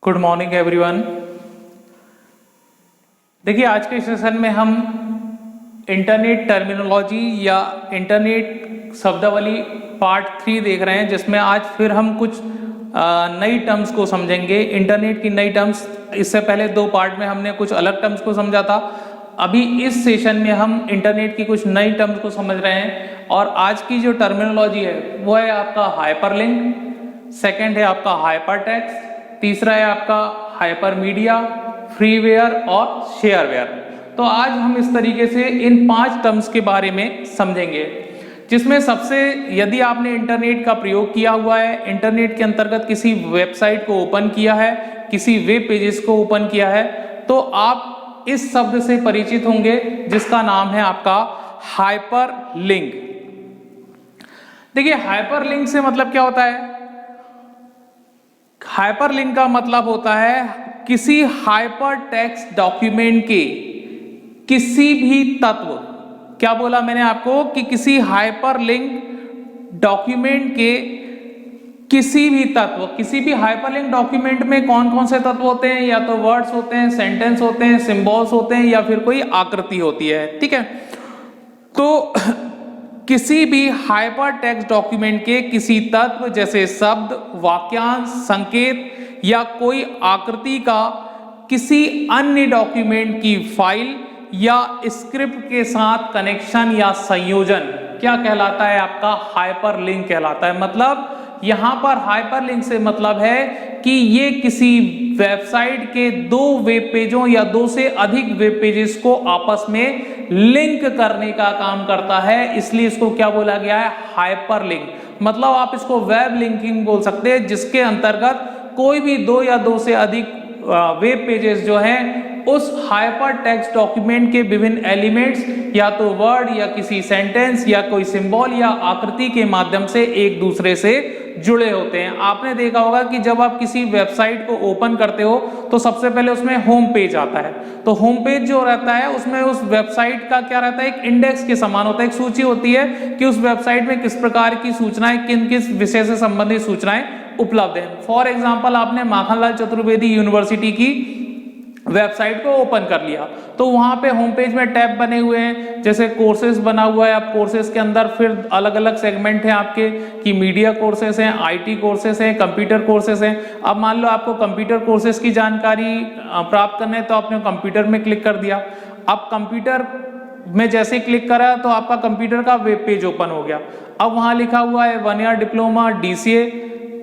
Good morning everyone. देखिए, आज के सेशन में हम इंटरनेट टर्मिनोलॉजी या इंटरनेट शब्दावली पार्ट 3 देख रहे हैं, जिसमें आज फिर हम कुछ नई टर्म्स को समझेंगे। इंटरनेट की नई टर्म्स, इससे पहले 2 पार्ट में हमने कुछ अलग टर्म्स को समझा था। अभी इस सेशन में हम इंटरनेट की कुछ नई टर्म्स को समझ रहे हैं। और आज की जो टर्मिनोलॉजी है वो है आपका हाइपरलिंक, सेकंड है आपका हाइपरटेक्स्ट, तीसरा है आपका हाइपरमीडिया, फ्रीवेयर और शेयरवेयर। तो आज हम इस तरीके से इन 5 टर्म्स के बारे में समझेंगे, जिसमें सबसे, यदि आपने इंटरनेट का प्रयोग किया हुआ है, इंटरनेट के अंतर्गत किसी वेबसाइट को ओपन किया है, किसी वेब पेजेस को ओपन किया है, तो आप इस शब्द से परिचित होंगे जिसका नाम है आपका हाइपरलिंक। देखिए, हाइपरलिंक से मतलब क्या होता है? हाइपरलिंक का मतलब होता है किसी हाइपरटेक्स्ट डॉक्यूमेंट के किसी भी तत्व, क्या बोला मैंने आपको कि किसी हाइपरलिंक डॉक्यूमेंट के किसी भी तत्व, किसी भी हाइपरलिंक डॉक्यूमेंट में कौन कौन से तत्व होते हैं? या तो वर्ड्स होते हैं, सेंटेंस होते हैं, सिंबल्स होते हैं, या फिर कोई आकृति होती है। ठीक है, तो किसी भी हाइपरटेक्स्ट डॉक्यूमेंट के किसी तत्व जैसे शब्द, वाक्यांश, संकेत या कोई आकृति का किसी अन्य डॉक्यूमेंट की फाइल या स्क्रिप्ट के साथ कनेक्शन या संयोजन क्या कहलाता है? आपका हाइपरलिंक कहलाता है। मतलब यहां पर हाइपरलिंक से मतलब है कि ये किसी वेबसाइट के 2 वेब पेजों या 2 से अधिक वेब पेजेस को आपस में लिंक करने का काम करता है, इसलिए इसको क्या बोला गया है? हाइपरलिंक। मतलब आप इसको वेब लिंकिंग बोल सकते हैं, जिसके अंतर्गत कोई भी 2 या 2 से अधिक वेब पेजेस जो हैं उस हाइपरटेक्स्ट डॉक्यूमेंट के विभिन्न एलिमेंट्स, या तो वर्ड या किसी सेंटेंस या कोई सिंबल या आकृति के माध्यम से एक दूसरे से जुड़े होते हैं। आपने देखा होगा कि जब आप किसी वेबसाइट को ओपन करते हो तो सबसे पहले उसमें होम पेज आता है। तो होम पेज जो रहता है उसमें उस वेबसाइट का क्या रहता है? एक इंडेक्स के समान होता है, एक सूची होती है कि उस वेबसाइट में किस प्रकार की सूचनाएं, किन किस विषय से संबंधित सूचनाएं उपलब्ध है। फॉर एग्जाम्पल, आपने माखनलाल चतुर्वेदी यूनिवर्सिटी की वेबसाइट को ओपन कर लिया, तो वहां पे होम पेज में टैब बने हुए हैं, जैसे कोर्सेज बना हुआ है। आप कोर्सेज के अंदर फिर अलग अलग सेगमेंट हैं आपके, कि मीडिया कोर्सेज हैं, आईटी कोर्सेज हैं, कंप्यूटर कोर्सेज हैं। अब मान लो आपको कंप्यूटर कोर्सेज की जानकारी प्राप्त करना है, तो आपने कंप्यूटर में क्लिक कर दिया। अब कंप्यूटर में जैसे क्लिक करा तो आपका कंप्यूटर का वेब पेज ओपन हो गया। अब वहां लिखा हुआ है 1 year diploma, DCA,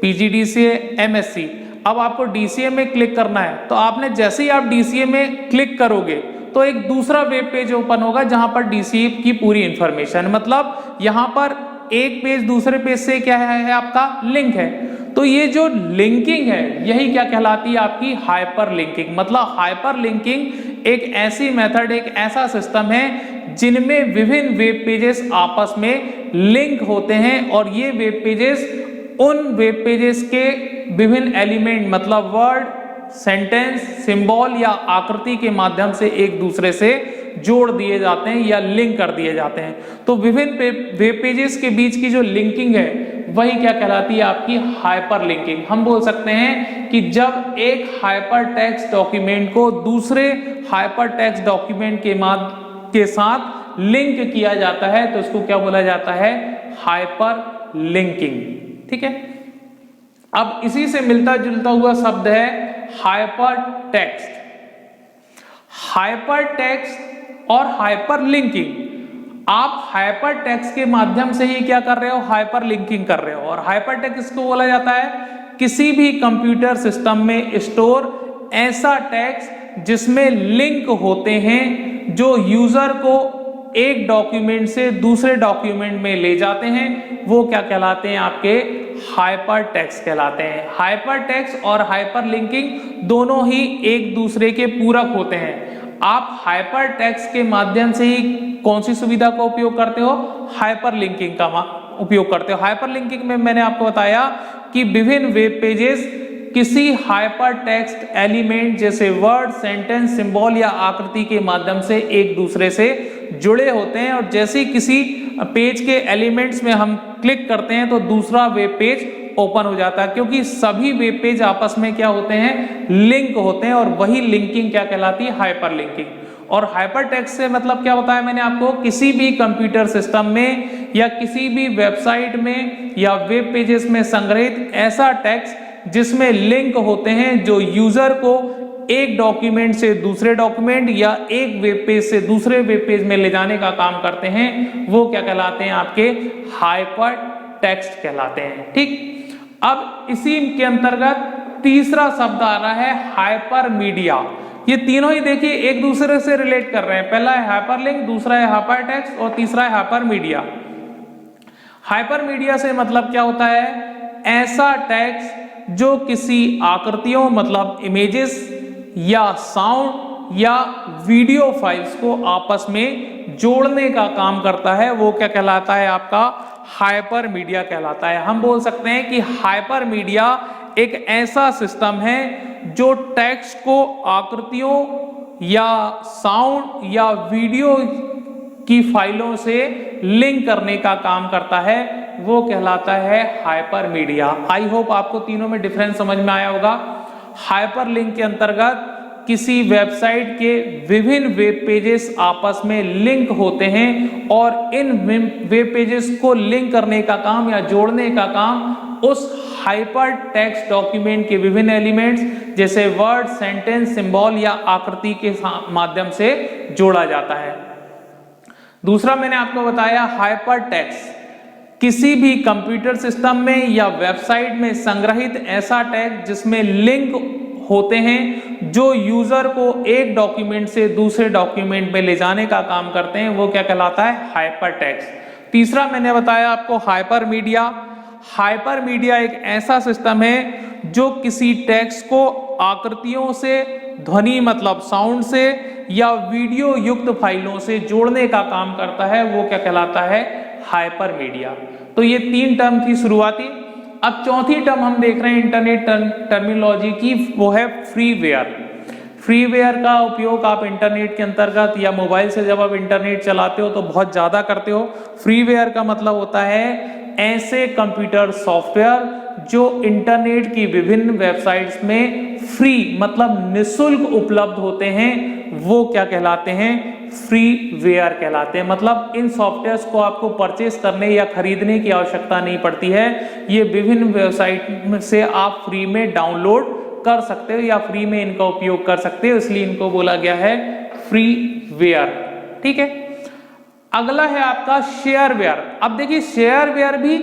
PGDCA, MSc. अब आपको डीसीए में क्लिक करना है, तो आपने जैसे ही आप डीसीए में क्लिक करोगे तो एक दूसरा वेब पेज ओपन होगा जहां पर डीसीए की पूरी इंफॉर्मेशन, मतलब यहां पर एक पेज दूसरे पेज से क्या है? आपका लिंक है। तो ये जो लिंकिंग है यही क्या कहलाती है? आपकी हाइपरलिंकिंग। मतलब हाइपरलिंकिंग एक ऐसी मेथड, एक ऐसा सिस्टम है जिनमें विभिन्न वेब पेजेस आपस में लिंक होते हैं, और ये वेब पेजेस उन वेब पेजेस के विभिन्न एलिमेंट, मतलब वर्ड, सेंटेंस, सिंबल या आकृति के माध्यम से एक दूसरे से जोड़ दिए जाते हैं या लिंक कर दिए जाते हैं। तो विभिन्न वेब पेजेस के बीच की जो लिंकिंग है वही क्या कहलाती है? आपकी हाइपरलिंकिंग। हम बोल सकते हैं कि जब एक हाइपरटेक्स्ट डॉक्यूमेंट को दूसरे हाइपरटेक्स्ट डॉक्यूमेंट के साथ लिंक किया जाता है तो उसको क्या बोला जाता है? हाइपरलिंकिंग। ठीक है, अब इसी से मिलता जुलता हुआ शब्द है हाइपरटेक्स्ट। हाइपरटेक्स्ट और हाइपरलिंकिंग, आप हाइपरटेक्स्ट के माध्यम से ही क्या कर रहे हो? हाइपरलिंकिंग कर रहे हो। और हाइपरटेक्स्ट किसको बोला जाता है? किसी भी कंप्यूटर सिस्टम में स्टोर ऐसा टेक्स्ट जिसमें लिंक होते हैं जो यूजर को एक डॉक्यूमेंट से दूसरे डॉक्यूमेंट में ले जाते हैं, वो क्या कहलाते हैं? आपके हाइपरटेक्स्ट कहलाते हैं। हाइपरटेक्स्ट और हाइपरलिंकिंग दोनों ही एक दूसरे के पूरक होते हैं। आप हाइपरटेक्स्ट के माध्यम से ही कौन सी सुविधा का उपयोग करते हो? हाइपरलिंकिंग का उपयोग करते हो। हाइपरलिंकिंग में मैंने आपको बताया कि विभिन्न वेब पेजेस किसी हाइपरटेक्स्ट एलिमेंट जैसे वर्ड, सेंटेंस, सिंबल या आकृति के माध्यम से एक दूसरे से जुड़े होते हैं, और जैसे किसी पेज के एलिमेंट्स में हम क्लिक करते हैं तो दूसरा वेब पेज ओपन हो जाता है, क्योंकि सभी वेब पेज आपस में क्या होते हैं, लिंक होते हैं, और वही लिंकिंग क्या कहलाती है, हाइपर लिंकिंग। और हाइपर टेक्स्ट से मतलब क्या होता है, मैंने आपको किसी भी कंप्यूटर सिस्टम में या किसी भी वेबसाइट में या वेब पेजेस में संग्रहित ऐसा टेक्स्ट जिसमें लिंक होते हैं जो यूजर को एक डॉक्यूमेंट से दूसरे डॉक्यूमेंट या एक वेब पेज से दूसरे वेब पेज में ले जाने का काम करते हैं, वो क्या कहलाते हैं, आपके हाइपर टेक्स्ट कहलाते हैं। ठीक, अब इसी के अंतर्गत तीसरा शब्द आ रहा है हाइपर मीडिया। ये तीनों ही देखिए एक दूसरे से रिलेट कर रहे हैं, पहला है हाइपरलिंक, दूसरा है हाइपर टेक्स्ट और तीसरा है हाइपर मीडिया। हाइपर मीडिया से मतलब क्या होता है, ऐसा टेक्स्ट जो किसी आकृतियों मतलब इमेजेस या साउंड या वीडियो फाइल्स को आपस में जोड़ने का काम करता है, वो क्या कहलाता है, आपका हाइपर मीडिया कहलाता है। हम बोल सकते हैं कि हाइपर मीडिया एक ऐसा सिस्टम है जो टेक्स्ट को आकृतियों या साउंड या वीडियो की फाइलों से लिंक करने का काम करता है, वो कहलाता है हाइपर मीडिया। आई होप आपको तीनों में डिफरेंस समझ में आया होगा। हाइपर लिंक के अंतर्गत किसी वेबसाइट के विभिन्न वेब पेजेस आपस में लिंक होते हैं और इन वेब पेजेस को लिंक करने का काम या जोड़ने का काम उस हाइपर टेक्स्ट डॉक्यूमेंट के विभिन्न एलिमेंट्स जैसे वर्ड, सेंटेंस, सिंबल या आकृति के माध्यम से जोड़ा जाता है। दूसरा मैंने आपको बताया हाइपर टेक्स्ट किसी भी कंप्यूटर सिस्टम में या वेबसाइट में संग्रहित ऐसा टेक्स्ट जिसमें लिंक होते हैं जो यूजर को एक डॉक्यूमेंट से दूसरे डॉक्यूमेंट में ले जाने का काम करते हैं, वो क्या कहलाता है, हाइपर टेक्स्ट। तीसरा मैंने बताया आपको हाइपर मीडिया। हाइपर मीडिया एक ऐसा सिस्टम है जो किसी टेक्स्ट को आकृतियों से, ध्वनि मतलब साउंड से या वीडियो युक्त फाइलों से जोड़ने का काम करता है, वो क्या कहलाता है, हाइपर मीडिया। तो ये तीन टर्म थी शुरुआती। अब चौथी टर्म हम देख रहे हैं इंटरनेट टर्मिनोलॉजी की, वो है फ्रीवेयर। फ्रीवेयर का उपयोग आप इंटरनेट के अंतर्गत या मोबाइल से जब आप इंटरनेट चलाते हो तो बहुत ज्यादा करते हो। फ्रीवेयर का मतलब होता है ऐसे कंप्यूटर सॉफ्टवेयर जो इंटरनेट की विभिन्न वेबसाइट्स में फ्री मतलब निःशुल्क उपलब्ध होते हैं, वो क्या कहलाते हैं, फ्रीवेयर कहलाते हैं। मतलब इन सॉफ्टवेयर्स को आपको परचेस करने या खरीदने की आवश्यकता नहीं पड़ती है, ये विभिन्न वेबसाइट से आप फ्री में डाउनलोड कर सकते हो या फ्री में इनका उपयोग कर सकते हो, इसलिए इनको बोला गया है फ्रीवेयर। ठीक है, अगला है आपका शेयरवेयर। अब देखिए शेयरवेयर भी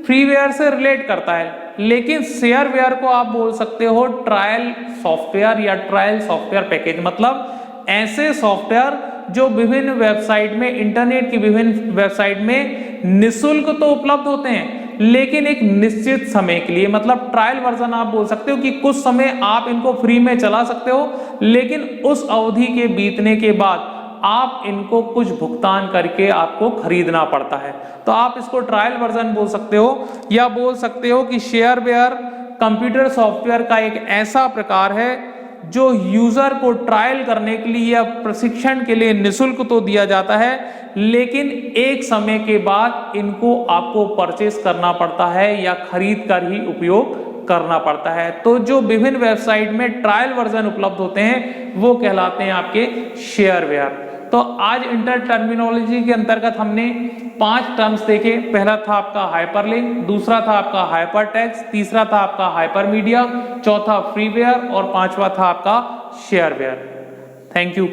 फ्रीवेयर से रिलेट करता है, लेकिन शेयरवेयर को आप बोल सकते हो ट्रायल सॉफ्टवेयर या ट्रायल सॉफ्टवेयर पैकेज। मतलब ऐसे सॉफ्टवेयर जो विभिन्न वेबसाइट में, इंटरनेट की विभिन्न वेबसाइट में निःशुल्क तो उपलब्ध होते हैं लेकिन एक निश्चित समय के लिए, मतलब ट्रायल वर्जन आप बोल सकते हो कि कुछ समय आप इनको फ्री में चला सकते हो, लेकिन उस अवधि के बीतने के बाद आप इनको कुछ भुगतान करके आपको खरीदना पड़ता है। तो आप इसको ट्रायल वर्जन बोल सकते हो, या बोल सकते हो कि शेयरवेयर कंप्यूटर सॉफ्टवेयर का एक ऐसा प्रकार है जो यूजर को ट्रायल करने के लिए या प्रशिक्षण के लिए निःशुल्क तो दिया जाता है, लेकिन एक समय के बाद इनको आपको परचेस करना पड़ता है या खरीद कर ही उपयोग करना पड़ता है। तो जो विभिन्न वेबसाइट में ट्रायल वर्जन उपलब्ध होते हैं वो कहलाते हैं आपके शेयरवेयर। तो आज इंटर टर्मिनोलॉजी के अंतर्गत हमने 5 टर्म्स देखे। पहला था आपका हाइपरलिंक, दूसरा था आपका हाइपर टेक्स्ट, तीसरा था आपका हाइपर मीडिया, चौथा फ्रीवेयर और पांचवा था आपका शेयरवेयर। Thank you.